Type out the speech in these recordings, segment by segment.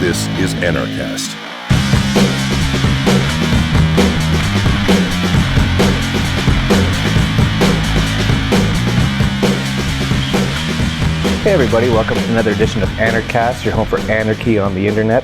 This is Anarchast. Hey everybody, welcome to another edition of Anarchast, your home for anarchy on the internet.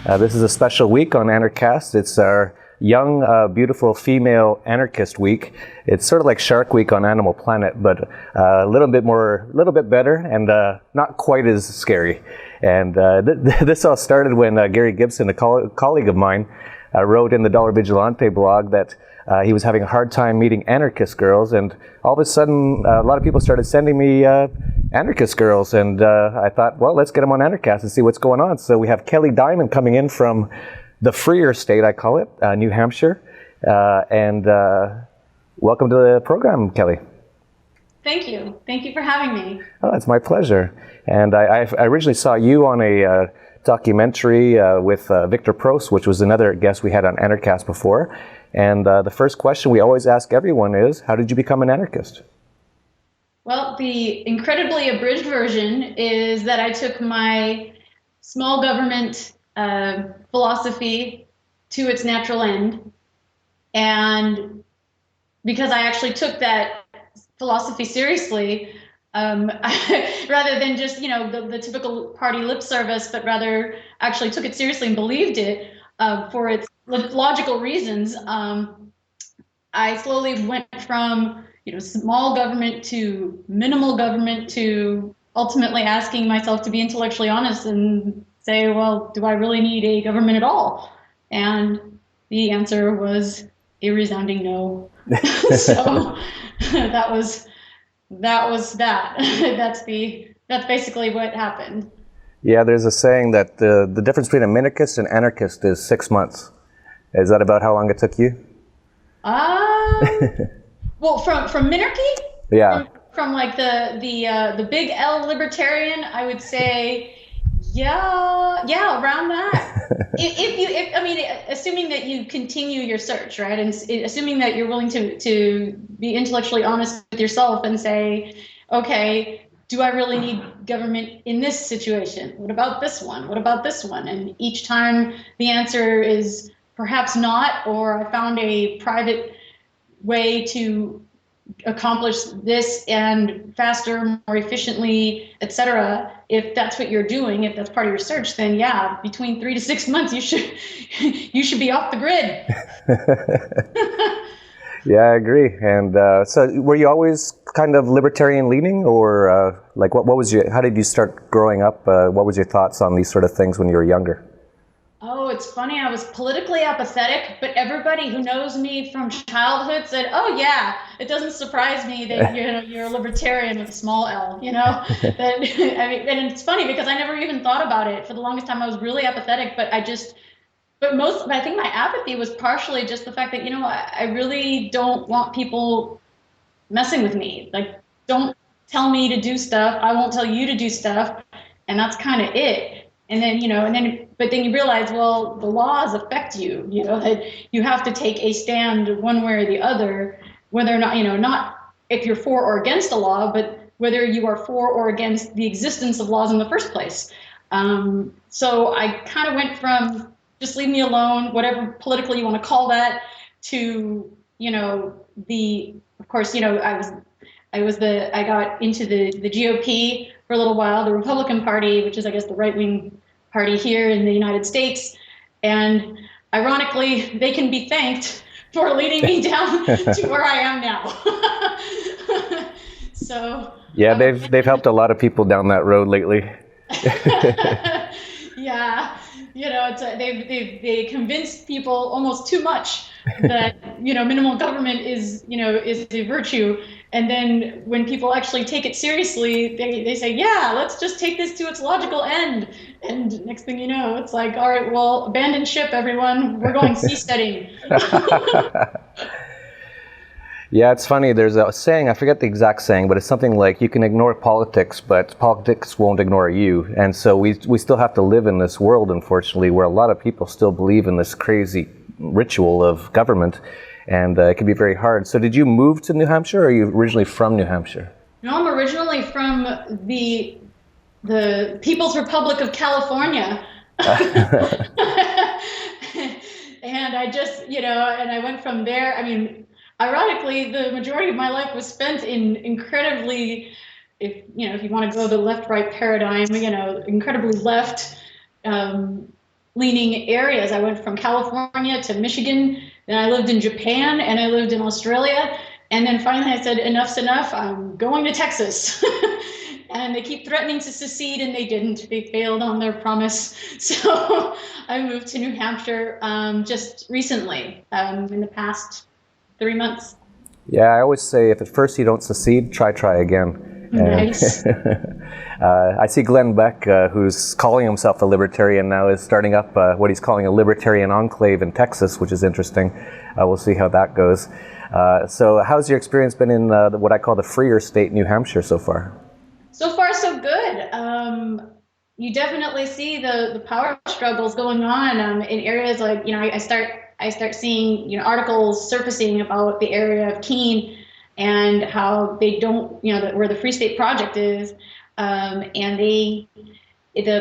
This is a special week on Anarchast. It's our young, beautiful female anarchist week. It's sort of like Shark Week on Animal Planet, but a little bit better and not quite as scary. And this all started when Gary Gibson, a colleague of mine, wrote in the Dollar Vigilante blog that he was having a hard time meeting anarchist girls, and all of a sudden a lot of people started sending me anarchist girls, and I thought, well, let's get them on Anarchast and see what's going on. So we have Kelly Diamond coming in from the freer state, I call it, New Hampshire, and welcome to the program, Kelly. Thank you. Thank you for having me. Oh, it's my pleasure. And I originally saw you on a documentary with Victor Prost, which was another guest we had on Anarchast before. And the first question we always ask everyone is, how did you become an anarchist? Well, the incredibly abridged version is that I took my small government philosophy to its natural end. And because I actually took that philosophy seriously, rather than just, the typical party lip service, but rather actually took it seriously and believed it for its logical reasons. I slowly went from, small government to minimal government to ultimately asking myself to be intellectually honest and say, well, do I really need a government at all? And the answer was a resounding no. So that was that. That's basically what happened. Yeah, there's a saying that the difference between a minarchist and anarchist is 6 months. Is that about how long it took you? Well, from minarchy? Yeah. From like the big L libertarian, I would say, yeah, around that. Assuming that you continue your search, right, and assuming that you're willing to be intellectually honest with yourself and say, okay, do I really need government in this situation? What about this one? What about this one? And each time the answer is perhaps not, or I found a private way to accomplish this and faster, more efficiently, etc. If that's what you're doing, if that's part of your search, then yeah, between 3 to 6 months, you should be off the grid. Yeah, I agree. And so, were you always kind of libertarian leaning, or how did you start growing up? What was your thoughts on these sort of things when you were younger? Oh, it's funny. I was politically apathetic, but everybody who knows me from childhood said, "Oh yeah, it doesn't surprise me that you're a libertarian with a small L." And it's funny because I never even thought about it. For the longest time, I was really apathetic, but I think my apathy was partially just the fact that I really don't want people messing with me. Like, don't tell me to do stuff. I won't tell you to do stuff, and that's kind of it. And then, but then you realize, well, the laws affect you, that you have to take a stand one way or the other, whether or not, not if you're for or against a law, but whether you are for or against the existence of laws in the first place. So I kind of went from just leave me alone, whatever politically you want to call that, to, of course, I got into the GOP for a little while, the Republican Party, which is, I guess, the right-wing party here in the United States. And ironically, they can be thanked for leading me down to where I am now. So yeah, they've helped a lot of people down that road lately. Yeah, they convinced people almost too much that minimal government is a virtue. And then when people actually take it seriously, they say, yeah, let's just take this to its logical end. And next thing you know, it's like, all right, well, abandon ship, everyone. We're going seasteading. Yeah, it's funny. There's a saying, I forget the exact saying, but it's something like, you can ignore politics, but politics won't ignore you. And so we still have to live in this world, unfortunately, where a lot of people still believe in this crazy ritual of government. And it can be very hard. So did you move to New Hampshire, or are you originally from New Hampshire? No, I'm originally from the People's Republic of California, And I just, and I went from there. I mean, ironically, the majority of my life was spent in incredibly, if you want to go the left-right paradigm, incredibly left leaning areas. I went from California to Michigan, then I lived in Japan, and I lived in Australia. And then finally I said, enough's enough, I'm going to Texas. And they keep threatening to secede, and they didn't. They failed on their promise. So I moved to New Hampshire just recently, in the past 3 months. Yeah, I always say if at first you don't succeed, try again. Nice. I see Glenn Beck, who's calling himself a libertarian now, is starting up what he's calling a libertarian enclave in Texas, which is interesting. We'll see how that goes. So how's your experience been in what I call the freer state, New Hampshire, so far? So far, so good. You definitely see the power struggles going on in areas like, I start seeing, articles surfacing about the area of Keene and how they don't, where the Free State Project is, and the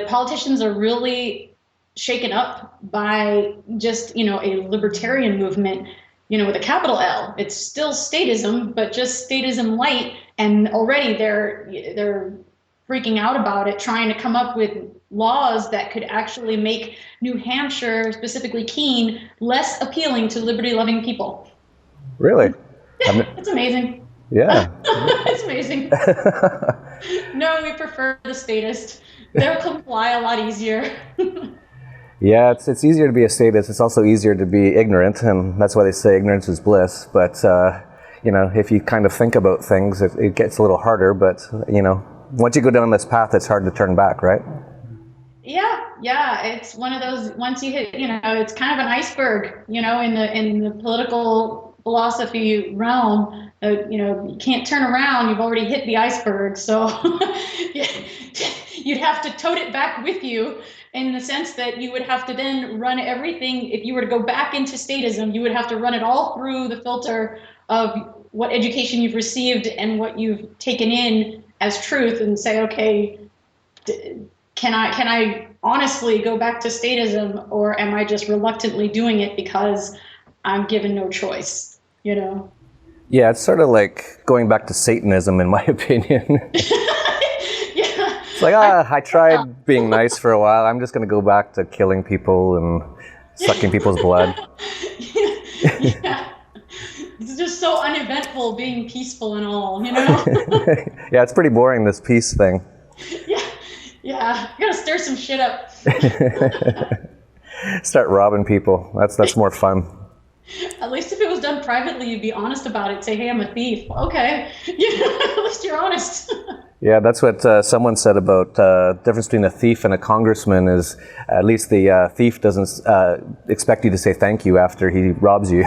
politicians are really shaken up by just, a libertarian movement, with a capital L. It's still statism, but just statism light. And already they're freaking out about it, trying to come up with laws that could actually make New Hampshire, specifically Keene, less appealing to liberty-loving people. Really? It's amazing. Yeah. It's amazing. No, we prefer the statist. They'll comply a lot easier. Yeah, it's easier to be a statist. It's also easier to be ignorant, and that's why they say ignorance is bliss. But, if you kind of think about things, it gets a little harder. But, once you go down this path, it's hard to turn back, right? Yeah. It's one of those, once you hit, it's kind of an iceberg, in the political philosophy realm. You can't turn around. You've already hit the iceberg. So you'd have to tote it back with you, in the sense that you would have to then run everything. If you were to go back into statism, you would have to run it all through the filter of what education you've received and what you've taken in as truth, and say, okay, can I honestly go back to statism, or am I just reluctantly doing it because I'm given no choice, Yeah, it's sort of like going back to Satanism, in my opinion. Yeah. It's like, I tried being nice for a while. I'm just going to go back to killing people and sucking people's blood. Yeah. It's just so uneventful being peaceful and all, Yeah, it's pretty boring, this peace thing. Yeah. You gotta stir some shit up. Start robbing people. That's more fun. At least if it was done privately, you'd be honest about it. Say, hey, I'm a thief. Okay. At least you're honest. Yeah, that's what someone said about the difference between a thief and a congressman is at least the thief doesn't expect you to say thank you after he robs you.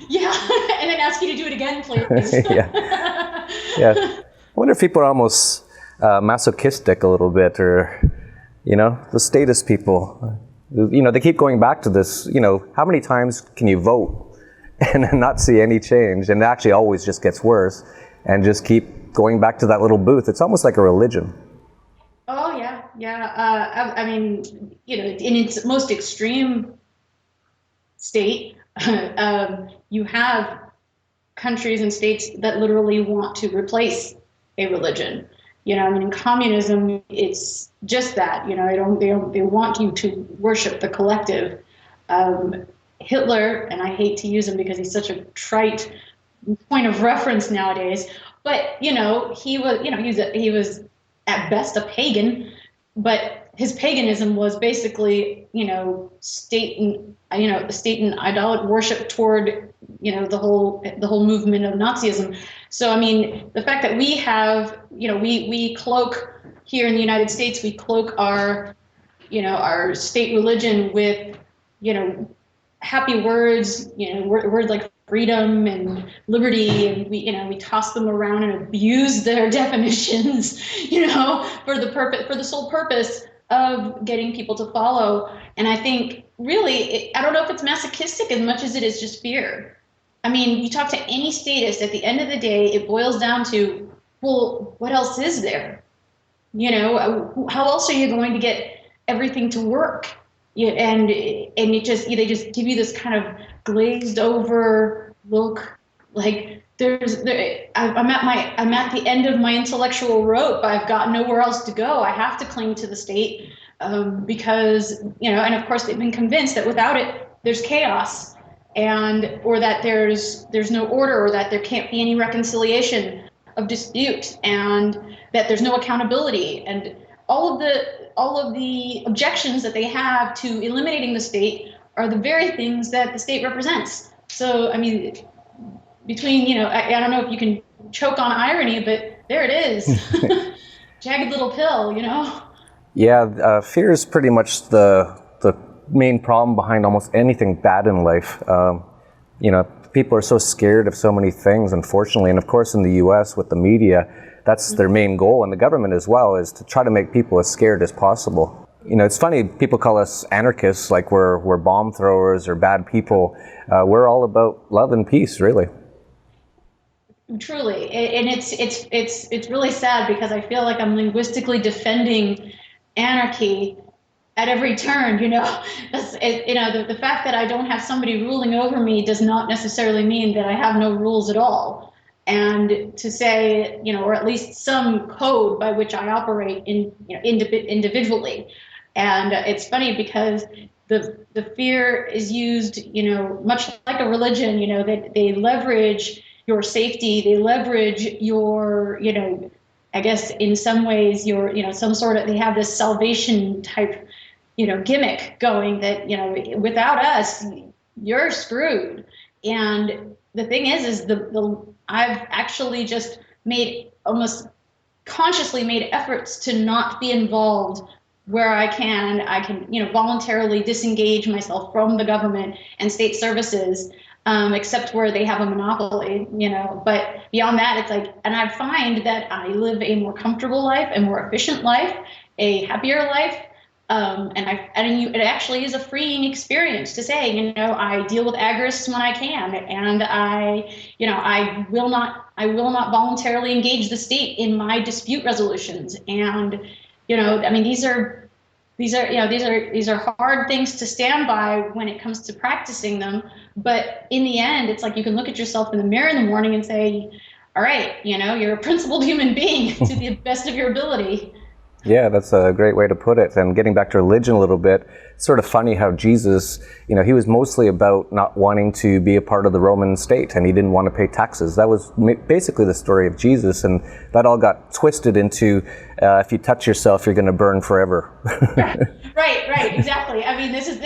Yeah, and then ask you to do it again, please. Yeah. I wonder if people are almost masochistic a little bit, or, the status people. They keep going back to this, how many times can you vote and not see any change? And it actually always just gets worse, and just keep going back to that little booth. It's almost like a religion. Oh, yeah. I mean, in its most extreme state, you have countries and states that literally want to replace a religion. In communism, it's just that. They want you to worship the collective. Hitler, and I hate to use him because he's such a trite point of reference nowadays, but he was at best a pagan, but his paganism was basically state and idol worship toward the whole movement of Nazism. So I mean, the fact that we have we cloak here in the United States, we cloak our our state religion with happy words, words like freedom and liberty, and we toss them around and abuse their definitions, for the sole purpose of getting people to follow. And I think really, I don't know if it's masochistic as much as it is just fear. I mean, you talk to any statist, at the end of the day, it boils down to, well, what else is there? How else are you going to get everything to work. Yeah, and they just give you this kind of glazed over look, like I'm at the end of my intellectual rope. I've got nowhere else to go. I have to cling to the state, because and of course they've been convinced that without it there's chaos, and or that there's no order, or that there can't be any reconciliation of dispute, and that there's no accountability, and all of the objections that they have to eliminating the state are the very things that the state represents. So, I mean, between, I don't know if you can choke on irony, but there it is. Jagged little pill, Yeah, fear is pretty much the main problem behind almost anything bad in life. People are so scared of so many things, unfortunately, and of course in the U.S. with the media, that's their main goal, and the government as well, is to try to make people as scared as possible. It's funny, people call us anarchists, like we're bomb throwers or bad people. We're all about love and peace, really. Truly, and it's really sad, because I feel like I'm linguistically defending anarchy at every turn. The fact that I don't have somebody ruling over me does not necessarily mean that I have no rules at all. And to say, or at least some code by which I operate individually. And it's funny, because the fear is used, much like a religion, that they leverage your safety, they leverage your, I guess in some ways your, they have this salvation type, gimmick going, that, without us, you're screwed. And the thing is I've actually just almost consciously made efforts to not be involved where I can, voluntarily disengage myself from the government and state services, except where they have a monopoly, but beyond that, it's like, and I find that I live a more comfortable life, a more efficient life, a happier life. It actually is a freeing experience to say, I deal with agorists when I can, and I will not voluntarily engage the state in my dispute resolutions. And, these are hard things to stand by when it comes to practicing them. But in the end, it's like you can look at yourself in the mirror in the morning and say, all right, you're a principled human being to the best of your ability. Yeah, that's a great way to put it. And getting back to religion a little bit, it's sort of funny how Jesus, he was mostly about not wanting to be a part of the Roman state, and he didn't want to pay taxes. That was basically the story of Jesus, and that all got twisted into, if you touch yourself, you're going to burn forever. Right, exactly. I mean, isn't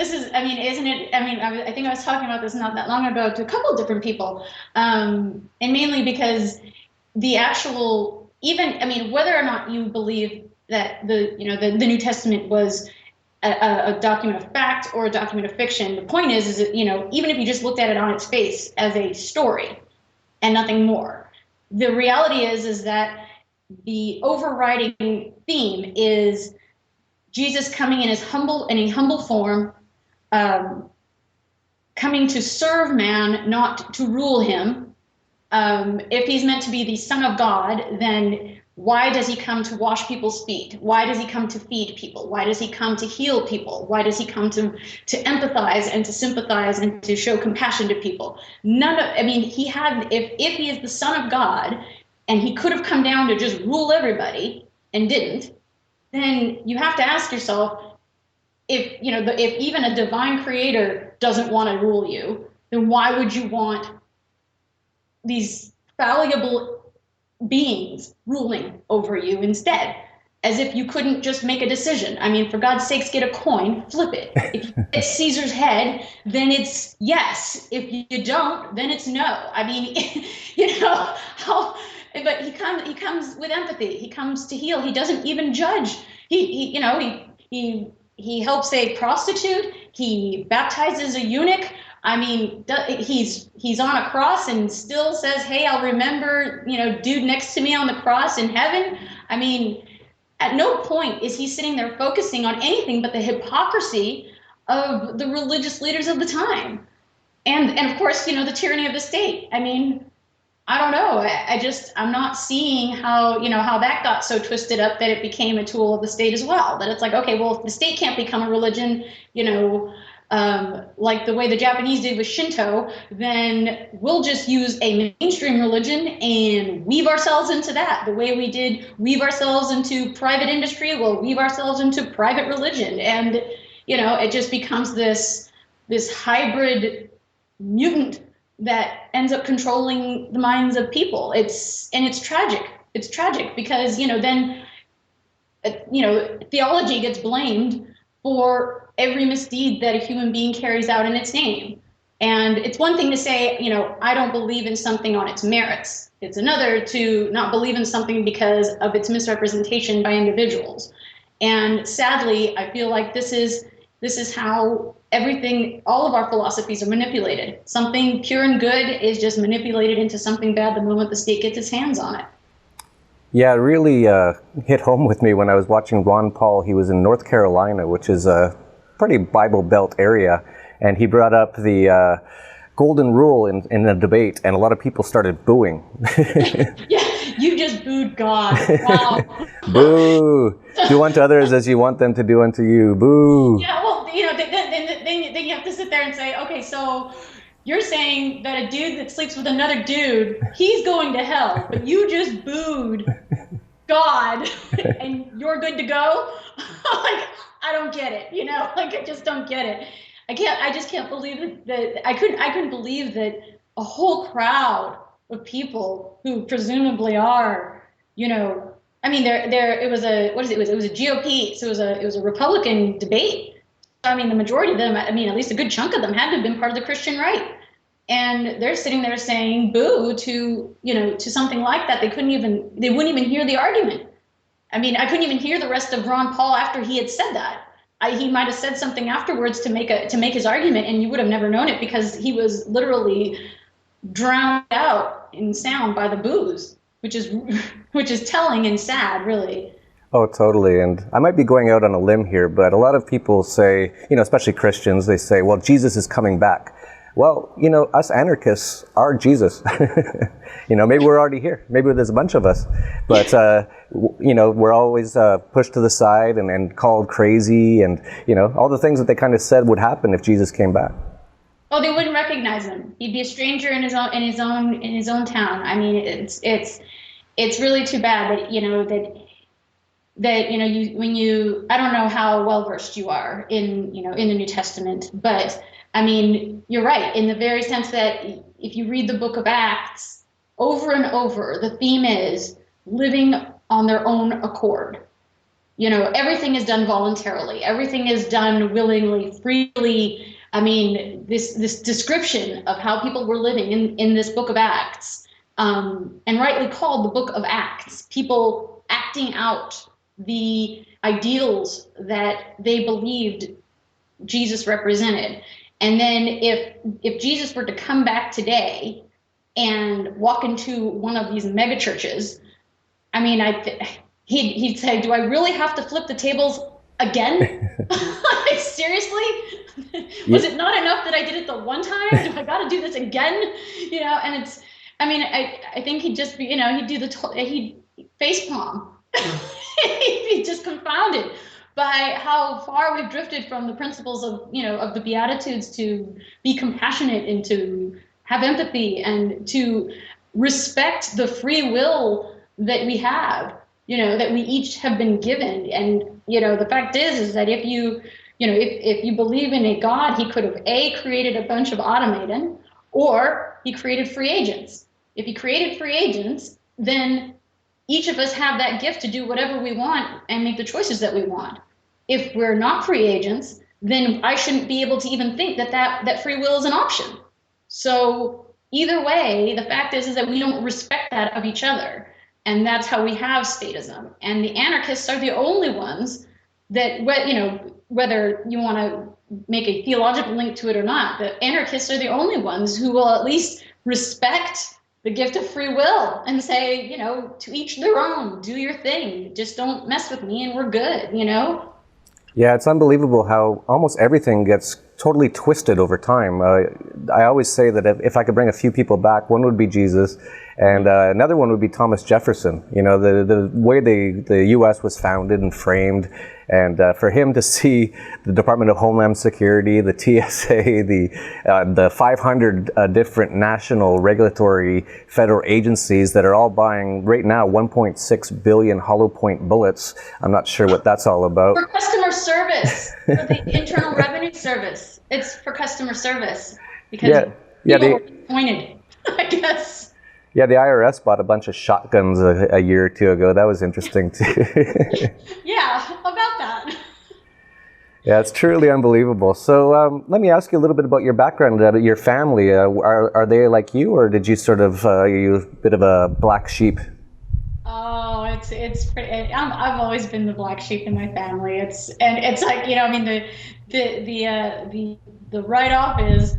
it? I think I was talking about this not that long ago to a couple of different people, and mainly because the actual, whether or not you believe that the New Testament was a document of fact or a document of fiction, the point is that, even if you just looked at it on its face as a story and nothing more, the reality is that the overriding theme is Jesus coming in a humble form, coming to serve man, not to rule him. If he's meant to be the Son of God, then why does he come to wash people's feet? Why does he come to feed people? Why does he come to heal people? Why does he come to empathize and to sympathize and to show compassion to people? If he is the Son of God, and he could have come down to just rule everybody and didn't, then you have to ask yourself, if even a divine creator doesn't want to rule you, then why would you want these fallible beings ruling over you instead? As if you couldn't just make a decision. For God's sakes, get a coin, flip it. If you get Caesar's head, then it's yes. If you don't, then it's no. But he comes with empathy. He comes to heal. He doesn't even judge. He helps a prostitute. He baptizes a eunuch. He's on a cross and still says, hey, I'll remember, dude next to me on the cross in heaven. At no point is he sitting there focusing on anything but the hypocrisy of the religious leaders of the time. And of course, the tyranny of the state. I don't know. I'm not seeing how, how that got so twisted up that it became a tool of the state as well. That it's like, okay, well, if the state can't become a religion, like the way the Japanese did with Shinto, then we'll just use a mainstream religion and weave ourselves into that. The way we did weave ourselves into private industry, we'll weave ourselves into private religion. And, it just becomes this hybrid mutant that ends up controlling the minds of people. It's tragic. It's tragic because, then, theology gets blamed for every misdeed that a human being carries out in its name. And it's one thing to say, I don't believe in something on its merits. It's another to not believe in something because of its misrepresentation by individuals. And sadly, I feel like this is how all of our philosophies are manipulated. Something pure and good is just manipulated into something bad the moment the state gets its hands on it. Yeah, it really hit home with me when I was watching Ron Paul. He was in North Carolina, which is a pretty Bible Belt area, and he brought up the golden rule in a debate, and a lot of people started booing. Yeah, you just booed God. Wow. Boo! Do unto others as you want them to do unto you. Boo! Yeah, well, then you have to sit there and say, okay, so you're saying that a dude that sleeps with another dude, he's going to hell, but you just booed God and you're good to go? Like, I don't get it, like I just don't get it. I just can't believe that I couldn't believe that a whole crowd of people who presumably are, I mean, it was a GOP, so it was a Republican debate. I mean, the majority of them, at least a good chunk of them had to have been part of the Christian right. And they're sitting there saying boo to something like that. They wouldn't even hear the argument. I mean, I couldn't even hear the rest of Ron Paul after he had said that. He might have said something afterwards to make his argument, and you would have never known it because he was literally drowned out in sound by the boos, which is telling and sad, really. Oh, totally. And I might be going out on a limb here, but a lot of people say, especially Christians, they say, well, Jesus is coming back. Well, us anarchists are Jesus. Maybe we're already here. Maybe there's a bunch of us. But, we're always pushed to the side and called crazy and, all the things that they kind of said would happen if Jesus came back. Oh, they wouldn't recognize him. He'd be a stranger in his own town. I mean, it's really too bad that I don't know how well versed you are in the New Testament, but I mean, you're right in the very sense that if you read the book of Acts over and over, the theme is living on their own accord. Everything is done voluntarily. Everything is done willingly, freely. I mean, this description of how people were living in this book of Acts, and rightly called the book of Acts, people acting out the ideals that they believed Jesus represented. And then if Jesus were to come back today and walk into one of these mega churches, I mean, he'd say, do I really have to flip the tables again? Like, seriously? Was it not enough that I did it the one time? Do I got to do this again? And it's, I think he'd just be, he'd do he'd facepalm. He'd be just confounded by how far we've drifted from the principles of the Beatitudes to be compassionate and to have empathy and to respect the free will that we have, that we each have been given. And, the fact is that if you believe in a God, he could have created a bunch of automaton, or he created free agents. If he created free agents, then each of us have that gift to do whatever we want and make the choices that we want. If we're not free agents, then I shouldn't be able to even think that free will is an option. So either way, the fact is that we don't respect that of each other. And that's how we have statism. And the anarchists are the only ones that, whether you want to make a theological link to it or not, the anarchists are the only ones who will at least respect the gift of free will and say, to each their own, do your thing. Just don't mess with me and we're good, Yeah, it's unbelievable how almost everything gets totally twisted over time. I always say that if I could bring a few people back, one would be Jesus, And another one would be Thomas Jefferson. You know, the way the U.S. was founded and framed, and for him to see the Department of Homeland Security, the TSA, the 500 different national regulatory federal agencies that are all buying right now 1.6 billion hollow point bullets. I'm not sure what that's all about. For customer service, for the Internal Revenue Service. It's for customer service because people were disappointed, I guess. Yeah, the IRS bought a bunch of shotguns a year or two ago. That was interesting too. Yeah, about that. Yeah, it's truly unbelievable. So let me ask you a little bit about your background, your family. Are they like you, or did you sort of, are you a bit of a black sheep? Oh, it's pretty. I've always been the black sheep in my family. It's like, you know, I mean, the write-off is,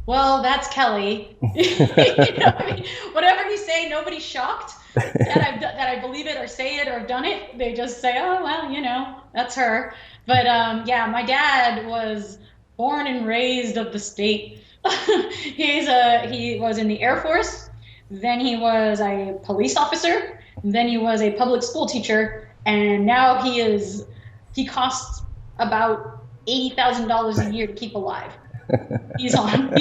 well, that's Kelly. You know, I mean, whatever you say, nobody's shocked that I believe it or say it or have done it. They just say, oh, well, you know, that's her. But yeah, my dad was born and raised of the state. He was in the Air Force. Then he was a police officer. Then he was a public school teacher. And now he costs about $80,000 a year to keep alive. He's on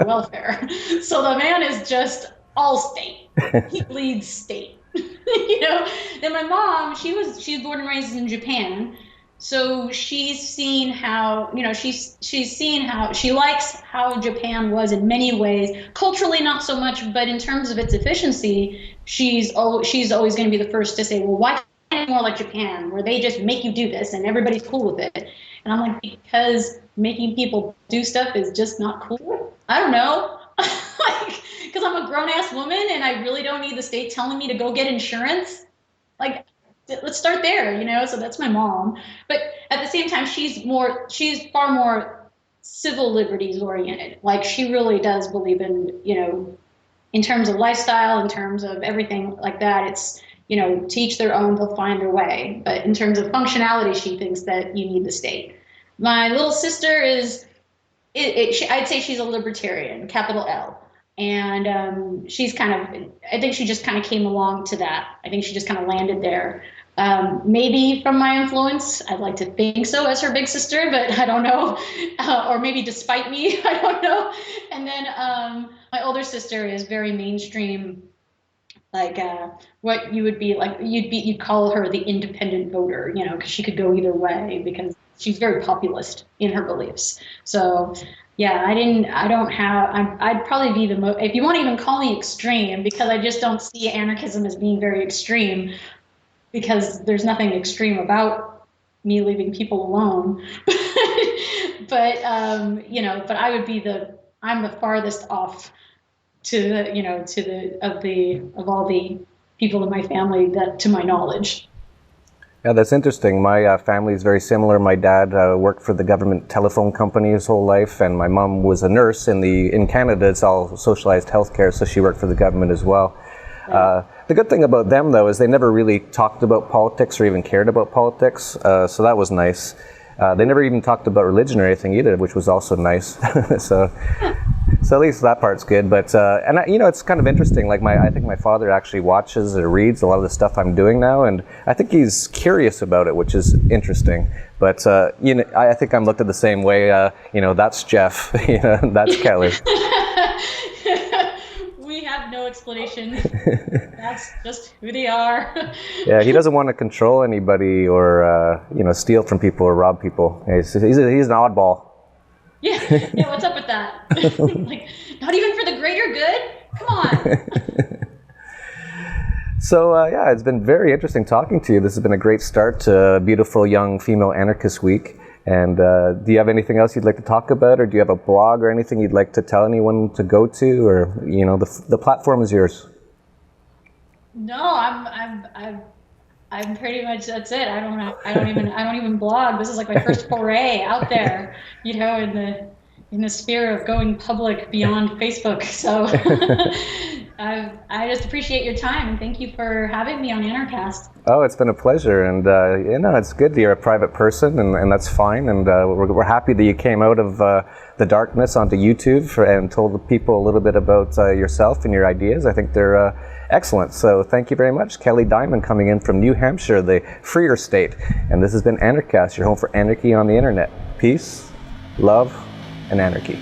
welfare. So the man is just all state. He bleeds state. You know. Then my mom, she was born and raised in Japan. So she's seen how, you know, she's seen how she likes how Japan was in many ways. Culturally, not so much, but in terms of its efficiency, she's always going to be the first to say, well, why can't you be more like Japan, where they just make you do this and everybody's cool with it? And I'm like, because making people do stuff is just not cool. I don't know. Like, because I'm a grown-ass woman and I really don't need the state telling me to go get insurance. Like, let's start there, you know? So that's my mom. But at the same time, she's far more civil liberties oriented. Like, she really does believe in, you know, in terms of lifestyle, in terms of everything like that, it's, you know, to each their own, they'll find their way. But in terms of functionality, she thinks that you need the state. My little sister is, I'd say she's a libertarian, capital L. And she's I think she just kind of came along to that. I think she just kind of landed there. Maybe from my influence, I'd like to think so as her big sister, but I don't know. Or maybe despite me, I don't know. And then my older sister is very mainstream, like what you would be like, you'd call her the independent voter, you know, because she could go either way because she's very populist in her beliefs. So yeah, I'd probably be the most, if you want to even call me extreme, because I just don't see anarchism as being very extreme, because there's nothing extreme about me leaving people alone. But you know, but I'm the farthest off of all the people in my family, that to my knowledge. Yeah, that's interesting. My family is very similar. My dad worked for the government telephone company his whole life, and my mom was a nurse. In Canada, it's all socialized healthcare, so she worked for the government as well. Right. The good thing about them, though, is they never really talked about politics or even cared about politics, so that was nice. They never even talked about religion or anything either, which was also nice. So at least that part's good. But you know, it's kind of interesting. Like I think my father actually watches or reads a lot of the stuff I'm doing now, and I think he's curious about it, which is interesting. But you know, I think I'm looked at the same way. You know, that's Jeff. You know, that's Kelly. We have no explanation. That's just who they are. Yeah, he doesn't want to control anybody or you know, steal from people or rob people. He's an oddball. Yeah, what's up with that? Like, not even for the greater good? Come on. So, yeah, it's been very interesting talking to you. This has been a great start to a beautiful young female anarchist week. And do you have anything else you'd like to talk about, or do you have a blog or anything you'd like to tell anyone to go to, or, you know, the platform is yours. No, I'm pretty much, that's it. I don't even blog. This is like my first foray out there, you know, in the sphere of going public beyond Facebook. So I just appreciate your time, and thank you for having me on Anarchast. Oh, it's been a pleasure, and it's good that you're a private person, and that's fine, and we're happy that you came out of the darkness onto YouTube and told the people a little bit about yourself and your ideas. I think they're excellent, so thank you very much. Kelly Diamond coming in from New Hampshire, the freer state, and this has been Anarchast, your home for anarchy on the internet. Peace, love, and anarchy.